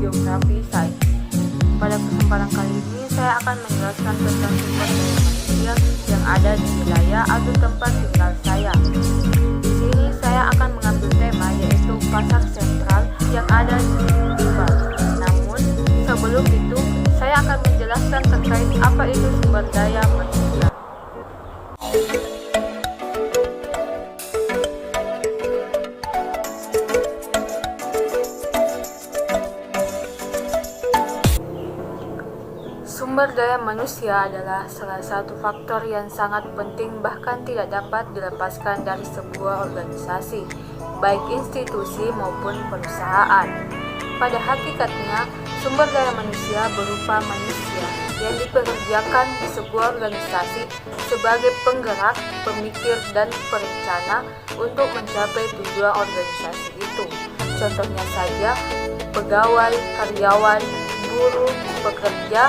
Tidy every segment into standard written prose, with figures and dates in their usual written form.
geografi sains. Pada kesempatan kali ini saya akan menjelaskan tentang sumber daya manusia yang ada di wilayah atau tempat tinggal saya. Di sini saya akan mengambil tema yaitu pasar sentral yang ada di Sumba. Namun sebelum itu saya akan menjelaskan terkait apa itu sumber daya manusia. Sumber daya manusia adalah salah satu faktor yang sangat penting bahkan tidak dapat dilepaskan dari sebuah organisasi, baik institusi maupun perusahaan. Pada hakikatnya, sumber daya manusia berupa manusia yang dipekerjakan di sebuah organisasi sebagai penggerak, pemikir, dan perencana untuk mencapai tujuan organisasi itu. Contohnya saja, pegawai, karyawan, buruh, pekerja,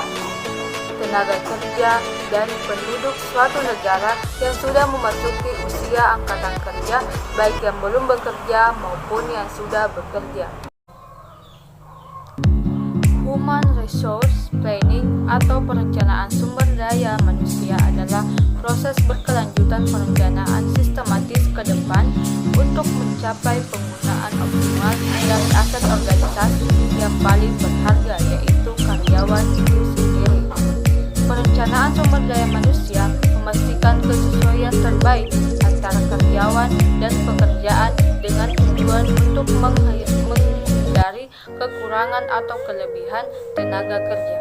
tenaga kerja, dan penduduk suatu negara yang sudah memasuki usia angkatan kerja, baik yang belum bekerja maupun yang sudah bekerja. Human Resource Planning atau perencanaan sumber daya manusia adalah proses berkelanjutan perencanaan sistematis ke depan untuk mencapai penggunaan optimal dari aset organisasi yang paling berharga, yaitu karyawan itu sendiri. Perencanaan sumber daya manusia memastikan kesesuaian terbaik antara karyawan dan pekerjaan dengan tujuan untuk menghindari kekurangan atau kelebihan tenaga kerja.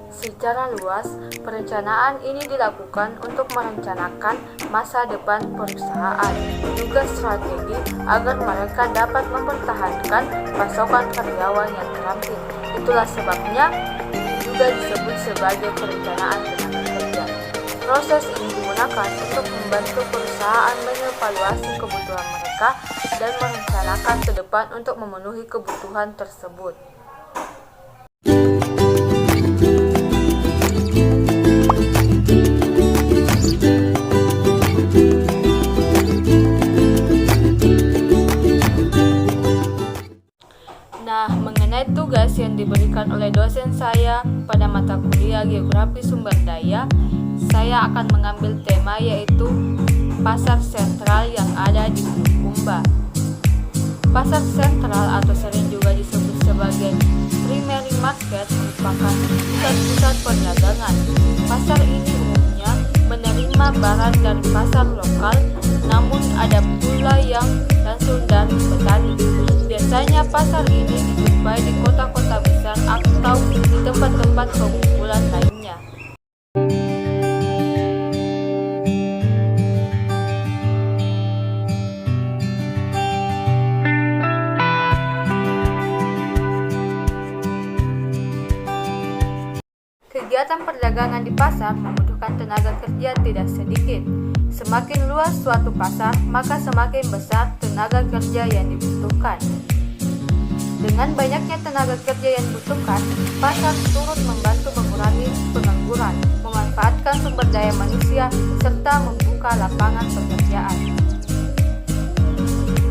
Secara luas, perencanaan ini dilakukan untuk merencanakan masa depan perusahaan, juga strategi agar mereka dapat mempertahankan pasokan karyawan yang terampil. Itulah sebabnya juga disebut sebagai perencanaan tenaga kerja. Proses ini digunakan untuk membantu perusahaan mengevaluasi kebutuhan mereka dan merencanakan ke depan untuk memenuhi kebutuhan tersebut. Nah, mengenai tugas yang diberikan oleh dosen saya pada mata kuliah Geografi Sumber Daya, saya akan mengambil tema yaitu pasar sentral yang ada di Sumba. Pasar sentral atau sering juga disebut sebagai primary market merupakan pusat-pusat perdagangan. Pasar ini umumnya menerima barang dari pasar lokal, namun ada pula yang langsung dari petani. Biasanya pasar ini dijumpai di kota-kota besar atau di tempat-tempat pengumpulan lainnya. Kegiatan perdagangan di pasar membutuhkan tenaga kerja tidak sedikit. Semakin luas suatu pasar, maka semakin besar tenaga kerja yang dibutuhkan. Dengan banyaknya tenaga kerja yang dibutuhkan, pasar turut membantu mengurangi pengangguran, memanfaatkan sumber daya manusia, serta membuka lapangan pekerjaan.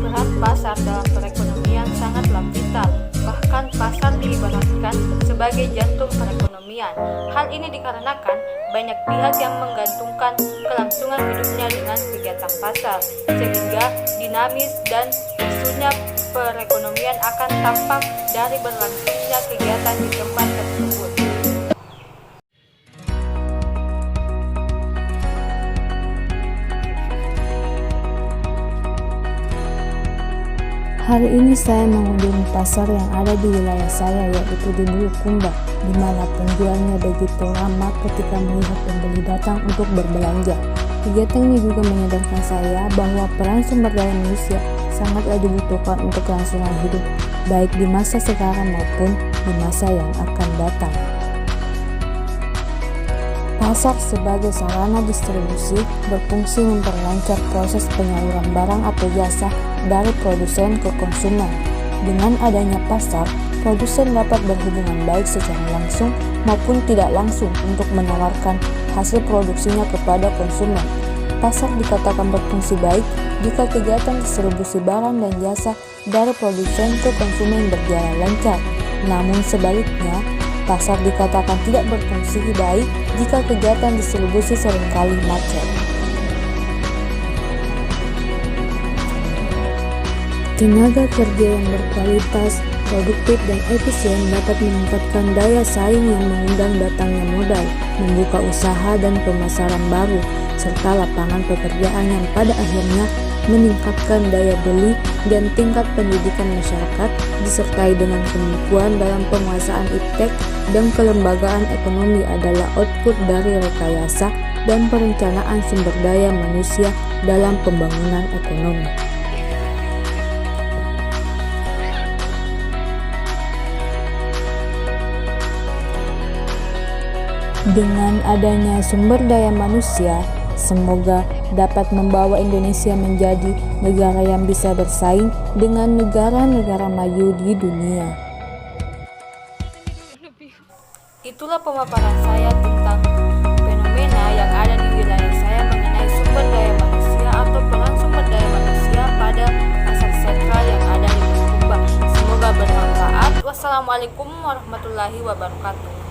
Peran pasar dalam perekonomian sangatlah vital. Bahkan pasar diibaratkan sebagai jantung perekonomian. Hal ini dikarenakan banyak pihak yang menggantungkan kelangsungan hidupnya dengan kegiatan pasar, sehingga dinamis dan isunya perekonomian akan tampak dari berlangsungnya kegiatan di tempat tersebut. Hari ini saya mengunjungi pasar yang ada di wilayah saya, yaitu di Bulukumba, di mana penjualnya begitu ramah ketika melihat pembeli datang untuk berbelanja. Kegiatan ini juga menyadarkan saya bahwa peran sumber daya manusia sangatlah dibutuhkan untuk kelangsungan hidup, baik di masa sekarang maupun di masa yang akan datang. Pasar sebagai sarana distribusi berfungsi memperlancar proses penyaluran barang atau jasa dari produsen ke konsumen. Dengan adanya pasar, produsen dapat berhubungan baik secara langsung maupun tidak langsung untuk menawarkan hasil produksinya kepada konsumen. Pasar dikatakan berfungsi baik jika kegiatan distribusi barang dan jasa dari produsen ke konsumen berjalan lancar. Namun sebaliknya, pasar dikatakan tidak berfungsi baik jika kegiatan distribusi seringkali macet. Tenaga kerja yang berkualitas, produktif, dan efisien dapat meningkatkan daya saing yang mengundang datangnya modal, membuka usaha dan pemasaran baru, serta lapangan pekerjaan yang pada akhirnya meningkatkan daya beli dan tingkat pendidikan masyarakat, disertai dengan kemampuan dalam penguasaan iptek dan kelembagaan ekonomi adalah output dari rekayasa dan perencanaan sumber daya manusia dalam pembangunan ekonomi. Dengan adanya sumber daya manusia, semoga dapat membawa Indonesia menjadi negara yang bisa bersaing dengan negara-negara maju di dunia. Itulah pemaparan saya tentang fenomena yang ada di wilayah saya mengenai sumber daya manusia atau peran sumber daya manusia pada pasar sentral yang ada di Bulukumba. Semoga bermanfaat. Wassalamualaikum warahmatullahi wabarakatuh.